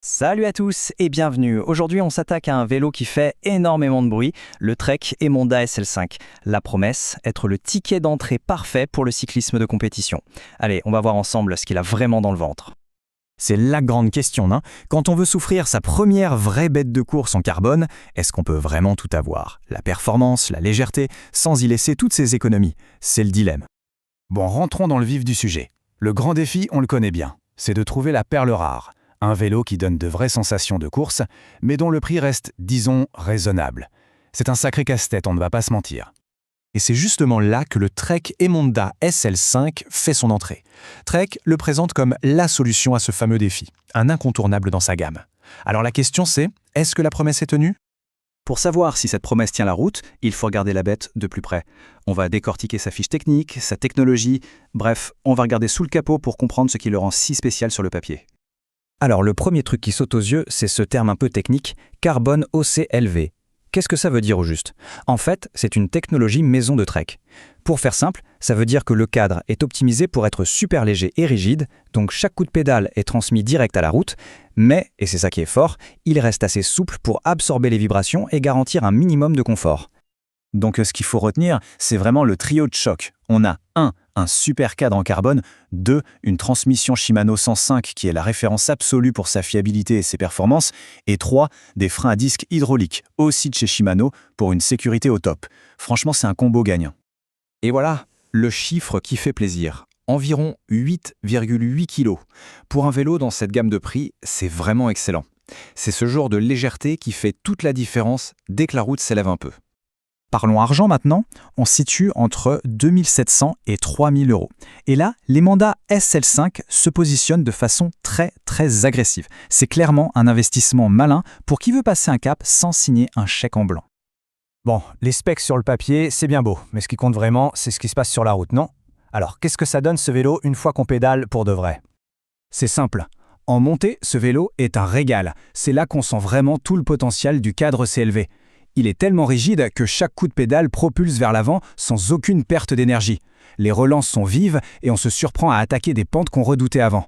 Salut à tous et bienvenue. Aujourd'hui, on s'attaque à un vélo qui fait énormément de bruit, le Trek Emonda SL5. La promesse, être le ticket d'entrée parfait pour le cyclisme de compétition. Allez, on va voir ensemble ce qu'il a vraiment dans le ventre. C'est la grande question, hein. Quand on veut s'offrir sa première vraie bête de course en carbone, est-ce qu'on peut vraiment tout avoir? La performance, la légèreté, sans y laisser toutes ses économies. C'est le dilemme. Bon, rentrons dans le vif du sujet. Le grand défi, on le connaît bien. C'est de trouver la perle rare. Un vélo qui donne de vraies sensations de course, mais dont le prix reste, disons, raisonnable. C'est un sacré casse-tête, on ne va pas se mentir. Et c'est justement là que le Trek Emonda SL5 fait son entrée. Trek le présente comme la solution à ce fameux défi, un incontournable dans sa gamme. Alors la question c'est, est-ce que la promesse est tenue? Pour savoir si cette promesse tient la route, il faut regarder la bête de plus près. On va décortiquer sa fiche technique, sa technologie, bref, on va regarder sous le capot pour comprendre ce qui le rend si spécial sur le papier. Alors le premier truc qui saute aux yeux, c'est ce terme un peu technique, carbone OCLV. Qu'est-ce que ça veut dire au juste? En fait, c'est une technologie maison de Trek. Pour faire simple, ça veut dire que le cadre est optimisé pour être super léger et rigide, donc chaque coup de pédale est transmis direct à la route, mais, et c'est ça qui est fort, il reste assez souple pour absorber les vibrations et garantir un minimum de confort. Donc ce qu'il faut retenir, c'est vraiment le trio de choc. On a 1. Un super cadre en carbone, 2. Une transmission Shimano 105 qui est la référence absolue pour sa fiabilité et ses performances, et 3. Des freins à disque hydrauliques, aussi de chez Shimano, pour une sécurité au top. Franchement, c'est un combo gagnant. Et voilà, le chiffre qui fait plaisir. Environ 8,8 kg. Pour un vélo dans cette gamme de prix, c'est vraiment excellent. C'est ce genre de légèreté qui fait toute la différence dès que la route s'élève un peu. Parlons argent maintenant, on se situe entre 2700 et 3000 euros. Et là, l'Emonda SL5 se positionne de façon très agressive. C'est clairement un investissement malin pour qui veut passer un cap sans signer un chèque en blanc. Bon, les specs sur le papier, c'est bien beau, mais ce qui compte vraiment, c'est ce qui se passe sur la route, non? Alors, qu'est-ce que ça donne ce vélo une fois qu'on pédale pour de vrai? C'est simple. En montée, ce vélo est un régal. C'est là qu'on sent vraiment tout le potentiel du cadre CLV. Il est tellement rigide que chaque coup de pédale propulse vers l'avant sans aucune perte d'énergie. Les relances sont vives et on se surprend à attaquer des pentes qu'on redoutait avant.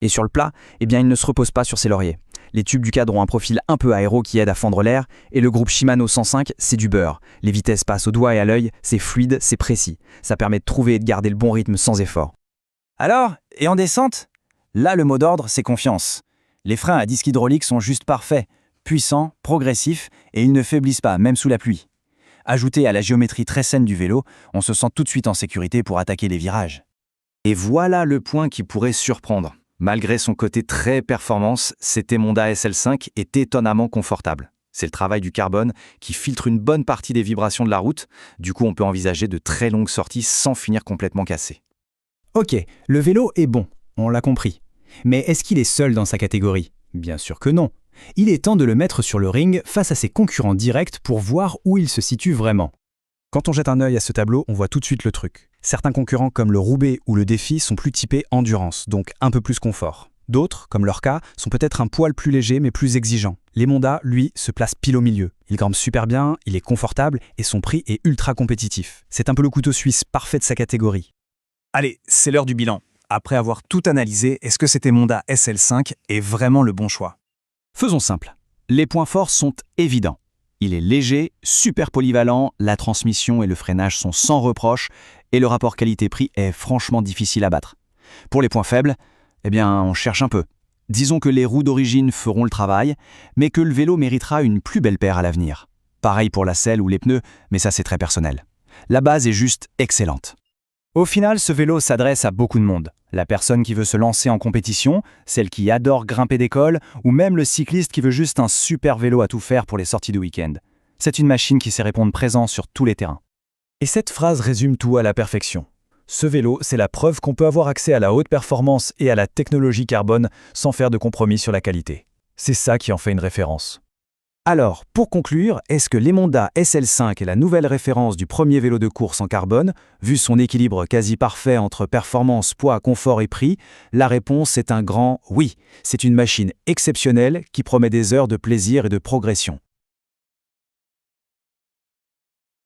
Et sur le plat, il ne se repose pas sur ses lauriers. Les tubes du cadre ont un profil un peu aéro qui aide à fendre l'air, et le groupe Shimano 105, c'est du beurre. Les vitesses passent au doigt et à l'œil, c'est fluide, c'est précis. Ça permet de trouver et de garder le bon rythme sans effort. Alors, et en descente? Là, le mot d'ordre, c'est confiance. Les freins à disque hydraulique sont juste parfaits. Puissants, progressifs, et ils ne faiblissent pas, même sous la pluie. Ajouté à la géométrie très saine du vélo, on se sent tout de suite en sécurité pour attaquer les virages. Et voilà le point qui pourrait surprendre. Malgré son côté très performance, cet Emonda SL5 est étonnamment confortable. C'est le travail du carbone qui filtre une bonne partie des vibrations de la route, du coup on peut envisager de très longues sorties sans finir complètement cassé. Ok, le vélo est bon, on l'a compris. Mais est-ce qu'il est seul dans sa catégorie? Bien sûr que non. Il est temps de le mettre sur le ring face à ses concurrents directs pour voir où il se situe vraiment. Quand on jette un œil à ce tableau, on voit tout de suite le truc. Certains concurrents comme le Roubaix ou le Défi sont plus typés endurance, donc un peu plus confort. D'autres, comme leur cas, sont peut-être un poil plus légers mais plus exigeants. L'Emonda, lui, se place pile au milieu. Il grimpe super bien, il est confortable et son prix est ultra compétitif. C'est un peu le couteau suisse parfait de sa catégorie. Allez, c'est l'heure du bilan. Après avoir tout analysé, est-ce que cet Emonda SL5 est vraiment le bon choix? Faisons simple. Les points forts sont évidents. Il est léger, super polyvalent, la transmission et le freinage sont sans reproche, et le rapport qualité-prix est franchement difficile à battre. Pour les points faibles, on cherche un peu. Disons que les roues d'origine feront le travail, mais que le vélo méritera une plus belle paire à l'avenir. Pareil pour la selle ou les pneus, mais ça c'est très personnel. La base est juste excellente. Au final, ce vélo s'adresse à beaucoup de monde. La personne qui veut se lancer en compétition, celle qui adore grimper des cols, ou même le cycliste qui veut juste un super vélo à tout faire pour les sorties de week-end. C'est une machine qui sait répondre présent sur tous les terrains. Et cette phrase résume tout à la perfection. Ce vélo, c'est la preuve qu'on peut avoir accès à la haute performance et à la technologie carbone sans faire de compromis sur la qualité. C'est ça qui en fait une référence. Alors, pour conclure, est-ce que l'Emonda SL5 est la nouvelle référence du premier vélo de course en carbone, vu son équilibre quasi parfait entre performance, poids, confort et prix? La réponse est un grand oui. C'est une machine exceptionnelle qui promet des heures de plaisir et de progression.